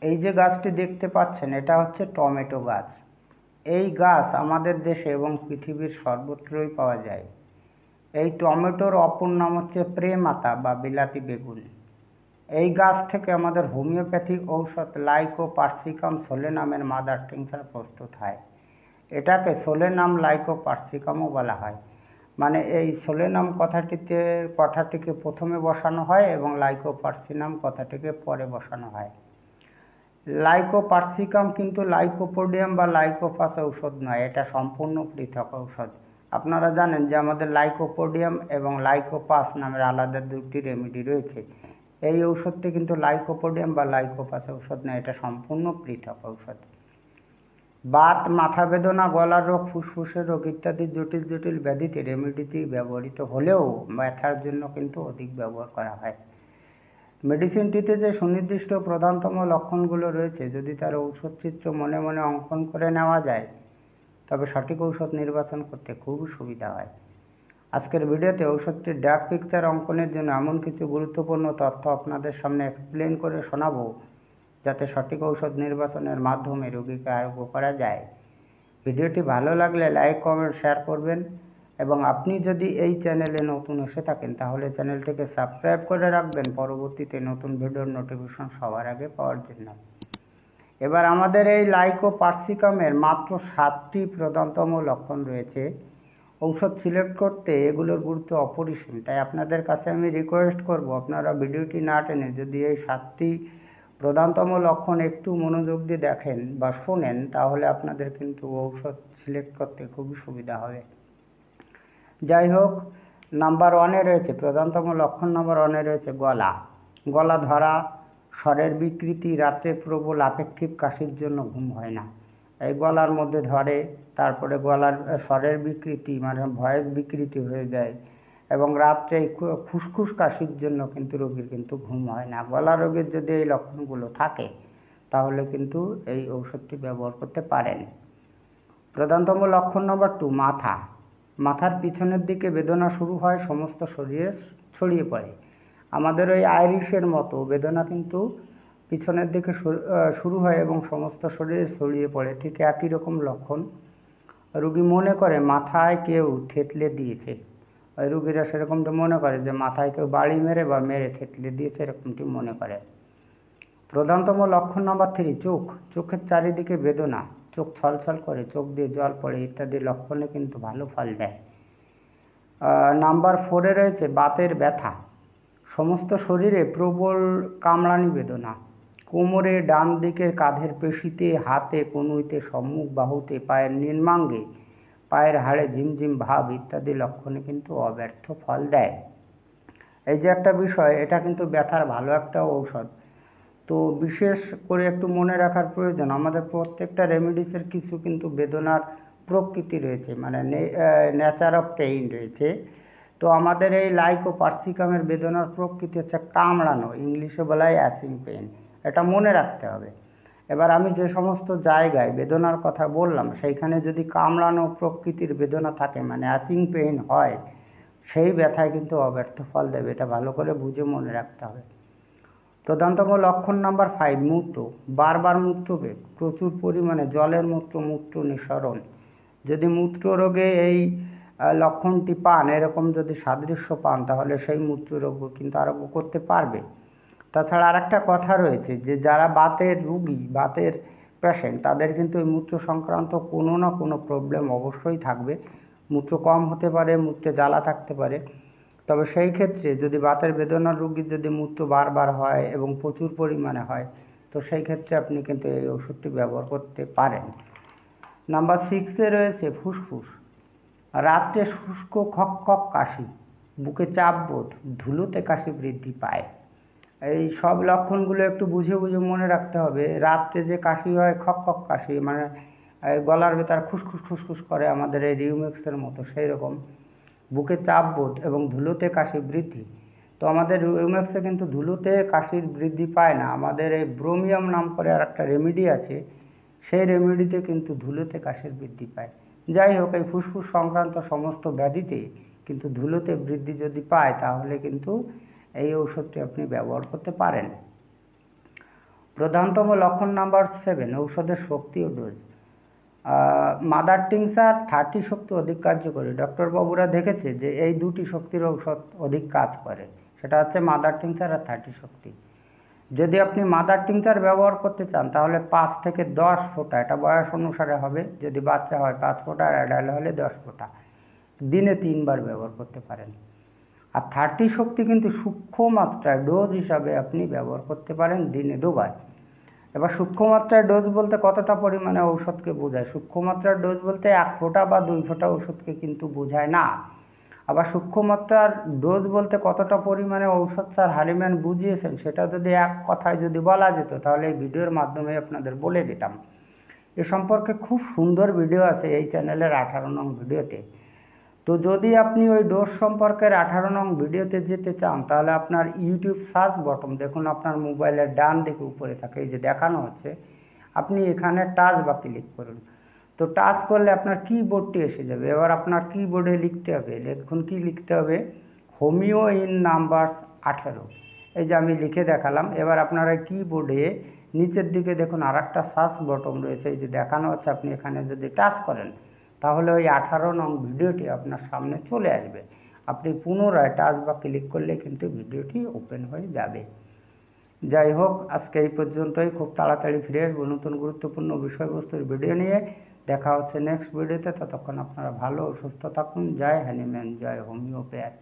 এই যে গাছটি দেখতে পাচ্ছেন এটা হচ্ছে টমেটো গাছ। এই গাছ আমাদের দেশে এবং পৃথিবীর সর্বত্রই পাওয়া যায়। এই টমেটোর অপর নাম হচ্ছে প্রেমাতা বা বিলাতি বেগুন। এই গাছ থেকে আমাদের হোমিওপ্যাথিক ঔষধ লাইকোপার্সিকাম সোলেনামের মাদার টিংচার প্রস্তুত হয়। এটাকে সোলেনাম লাইকোপার্সিকামও বলা হয়। মানে এই সোলেনাম কথাটিকে প্রথমে বসানো হয় এবং লাইকোপার্সিনাম কথাটিকে পরে বসানো হয়। লাইকোপার্সিকাম কিন্তু লাইকোপোডিয়াম বা লাইকোপাস ঔষধ নয়, এটা সম্পূর্ণ পৃথক ঔষধ। আপনারা জানেন যে আমাদের লাইকোপোডিয়াম এবং লাইকোপাস নামের আলাদা দুটি রেমেডি রয়েছে। এই ঔষধটি কিন্তু লাইকোপোডিয়াম বা লাইকোপাস ঔষধ নয়, এটা সম্পূর্ণ পৃথক ঔষধ। বাত, মাথা বেদনা, গলার রোগ, ফুসফুসের রোগ ইত্যাদি জটিল জটিল ব্যাধিতে রেমেডিটি ব্যবহৃত হলেও ব্যথার জন্য কিন্তু অধিক ব্যবহার করা হয়। মেডিসিনটিতে যে সুনির্দিষ্ট প্রধানতম লক্ষণগুলো রয়েছে, যদি তার ঔষধ চিত্র মনে মনে অঙ্কন করে নেওয়া যায় তবে সঠিক ঔষধ নির্বাচন করতে খুবই সুবিধা হয়। আজকের ভিডিওতে ঔষধটির ডাক পিকচার অঙ্কনের জন্য এমন কিছু গুরুত্বপূর্ণ তথ্য আপনাদের সামনে এক্সপ্লেন করে শোনাবো যাতে সঠিক ঔষধ নির্বাচনের মাধ্যমে রোগীকে আরোগ্য করা যায়। ভিডিওটি ভালো লাগলে লাইক, কমেন্ট, শেয়ার করবেন এবং আপনি যদি এই চ্যানেলে নতুন এসে থাকেন তাহলে চ্যানেলটিকে সাবস্ক্রাইব করে রাখবেন পরবর্তীতে নতুন ভিডিওর নোটিফিকেশন সবার আগে পাওয়ার জন্য। এবার আমাদের এই লাইকোপার্সিকামের মাত্র 7টি প্রধানতম লক্ষণ রয়েছে। ঔষধ সিলেক্ট করতে এগুলোর গুরুত্ব অপরিসীম, তাই আপনাদের কাছে আমি রিকোয়েস্ট করব আপনারা ভিডিওটি না টেনে যদি এই 7টি প্রধানতম লক্ষণ একটু মনোযোগ দিয়ে দেখেন বা শোনেন তাহলে আপনাদের কিন্তু ঔষধ সিলেক্ট করতে খুবই সুবিধা হবে। যাই হোক, নাম্বার 1-এ রয়েছে, প্রধানতম লক্ষণ নাম্বার 1-এ রয়েছে গলা ধরা, স্বরের বিকৃতি, রাত্রে প্রবল আপেক্ষিক কাশির জন্য ঘুম হয় না। এই গলার মধ্যে ধরে, তারপরে গলার স্বরের বিকৃতি মানে ভয়েস বিকৃতি হয়ে যায় এবং রাত্রে খুসখুস কাশির জন্য কিন্তু রোগীর কিন্তু ঘুম হয় না। গলা রোগের যদি এই লক্ষণগুলো থাকে তাহলে কিন্তু এই ঔষধটি ব্যবহার করতে পারেন। প্রধানতম লক্ষণ নম্বর 2, মাথার পিছনের দিকে বেদনা শুরু হয়, সমস্ত শরীরে ছড়িয়ে পড়ে। আমাদের ওই আইরিশের মতো বেদনা কিন্তু পিছনের দিকে শুরু হয় এবং সমস্ত শরীরে ছড়িয়ে পড়ে। ঠিক একই রকম লক্ষণ রুগী মনে করে মাথায় কেউ থেতলে দিয়েছে। ওই রুগীরা সেরকমটা মনে করে যে মাথায় কেউ বাড়ি মেরে বা মেরে থেতলে দিয়েছে, এরকমটি মনে করে। প্রধানতম লক্ষণ নম্বর 3, চোখের চারিদিকে বেদনা, চোখ ছলছল করে, চোখ দিয়ে জল পড়ে ইত্যাদি লক্ষণে কিন্তু ভালো ফল দেয়। নাম্বার 4-এ রয়েছে বাতের ব্যথা, সমস্ত শরীরে প্রবল কামড়ানি বেদনা, কোমরে, ডান দিকের কাঁধের পেশিতে, হাতে, কনুইতে, সম্মুখ বাহুতে, পায়ের নিম্নাঙ্গে, পায়ের হাড়ে ঝিমঝিম ভাব ইত্যাদি লক্ষণে কিন্তু অব্যর্থ ফল দেয়। এই যে একটা বিষয়, এটা কিন্তু ব্যথার ভালো একটা ঔষধ। তো বিশেষ করে একটু মনে রাখার প্রয়োজন, আমাদের প্রত্যেকটা রেমেডিসের কিছু কিন্তু বেদনার প্রকৃতি রয়েছে, মানে নেচার অফ পেইন রয়েছে। তো আমাদের এই লাইকোপার্সিকামের বেদনার প্রকৃতি হচ্ছে কামড়ানো, ইংলিশে বলা হয় অ্যাচিং পেইন, এটা মনে রাখতে হবে। এবার আমি যে সমস্ত জায়গায় বেদনার কথা বললাম সেইখানে যদি কামড়ানো প্রকৃতির বেদনা থাকে মানে অ্যাচিং পেইন হয়, সেই ব্যথায় কিন্তু অব্যর্থ ফল দেবে, এটা ভালো করে বুঝে মনে রাখতে হবে। প্রধানতম লক্ষণ নাম্বার 5, বারবার মূত্রবেগ, প্রচুর পরিমাণে জলের মূত্র নিঃসরণ। যদি মূত্র রোগে এই লক্ষণটি পান, এরকম যদি সাদৃশ্য পান তাহলে সেই মূত্ররোগ কিন্তু আরোগ্য করতে পারবে। তাছাড়া আরেকটা কথা রয়েছে যে যারা বাতের রুগী, বাতের পেশেন্ট, তাদের কিন্তু এই মূত্র সংক্রান্ত কোনো না কোনো প্রবলেম অবশ্যই থাকবে। মূত্র কম হতে পারে, মূত্রে জ্বালা থাকতে পারে। তবে সেই ক্ষেত্রে যদি বাতের বেদনার রোগীর যদি মূত্র বারবার হয় এবং প্রচুর পরিমাণে হয় তো সেই ক্ষেত্রে আপনি কিন্তু এই ওষুধটি ব্যবহার করতে পারেন। নাম্বার 6-এ রয়েছে ফুসফুস, রাত্রে শুষ্ক খক কাশি, বুকে চাপ বোধ, ধুলোতে কাশি বৃদ্ধি পায়। এই সব লক্ষণগুলো একটু বুঝে বুঝে মনে রাখতে হবে। রাত্রে যে কাশি হয়, খক কাশি, মানে গলার ভেতর খুসখুস করে আমাদের এই রিউমেক্সের মতো, সেই রকম বুকে চাপ বোধ এবং ধুলোতে কাশি বৃদ্ধি। তো আমাদের রিউমেক্সে কিন্তু ধুলোতে কাশির বৃদ্ধি পায় না, আমাদের এই ব্রোমিয়াম নাম করে আর একটা রেমেডি আছে, সেই রেমেডিতে কিন্তু ধুলোতে কাশির বৃদ্ধি পায়। যাই হোক, এই ফুসফুস সংক্রান্ত সমস্ত ব্যাধিতে কিন্তু ধুলোতে বৃদ্ধি যদি পায় তাহলে কিন্তু এই ঔষধটি আপনি ব্যবহার করতে পারেন। প্রধানতম লক্ষণ নাম্বার 7, ঔষধের শক্তি ও ডোজ। মাদার টিংচার 30 শক্তি অধিক কার্যকরী। ডক্টরবাবুরা দেখেছে যে এই দুটি শক্তির ঔষধ অধিক কাজ করে, সেটা হচ্ছে মাদার টিংচার আর 30 শক্তি। যদি আপনি মাদার টিংচার ব্যবহার করতে চান তাহলে 5 থেকে 10 ফোঁটা, এটা বয়স অনুসারে হবে, যদি বাচ্চা হয় 5 ফোঁটা আর অ্যাডাল্ট হলে 10 ফোঁটা, দিনে 3 বার ব্যবহার করতে পারেন। আর 30 শক্তি কিন্তু সূক্ষ্ম মাত্রায় ডোজ হিসাবে আপনি ব্যবহার করতে পারেন দিনে 2 বার। এবার সূক্ষ্ম মাত্রার ডোজ বলতে কতটা পরিমাণে ঔষধকে বোঝায়? সূক্ষ্ম মাত্রার ডোজ বলতে 1 ফোঁটা বা 2 ফোঁটা ওষুধকে কিন্তু বোঝায় না। আবার সূক্ষ্ম মাত্রার ডোজ বলতে কতটা পরিমাণে ঔষধ স্যার হালিম্যান বুঝিয়েছেন, সেটা যদি এক কথায় যদি বলা যেত তাহলে এই ভিডিওর মাধ্যমে আপনাদের বলে দিতাম। এ সম্পর্কে খুব সুন্দর ভিডিও আছে এই চ্যানেলের 18 নং ভিডিওতে। তো যদি আপনি ওই ডোজ সম্পর্কের 18 নং ভিডিওতে যেতে চান তাহলে আপনার ইউটিউব সার্চ বটন দেখুন, আপনার মোবাইলের ডান দিকে উপরে থাকে, এই যে দেখানো হচ্ছে, আপনি এখানে টাচ বা ক্লিক করুন। তো টাচ করলে আপনার কিবোর্ডটি এসে যাবে। এবার আপনার কিবোর্ডে লিখতে হবে, দেখুন কি লিখতে হবে, হোমিও ইন নাম্বারস 18। এই যে আমি লিখে দেখালাম। এবার আপনারা কিবোর্ডে নিচের দিকে দেখুন আর একটা সার্চ বটন রয়েছে, এই যে দেখানো হচ্ছে, আপনি এখানে যদি টাচ করেন তাহলে ওই 18 নং ভিডিওটি আপনার সামনে চলে আসবে। আপনি পুনরায় টাচ বা ক্লিক করলে কিন্তু ভিডিওটি ওপেন হয়ে যাবে। যাই হোক, আজকে এই পর্যন্তই। খুব তাড়াতাড়ি ফিরে আসবো নতুন গুরুত্বপূর্ণ বিষয়বস্তুর ভিডিও নিয়ে। দেখা হচ্ছে নেক্সট ভিডিওতে। ততক্ষণ আপনারা ভালো ও সুস্থ থাকুন। জয় হ্যানিম্যান, জয় হোমিওপ্যাথ।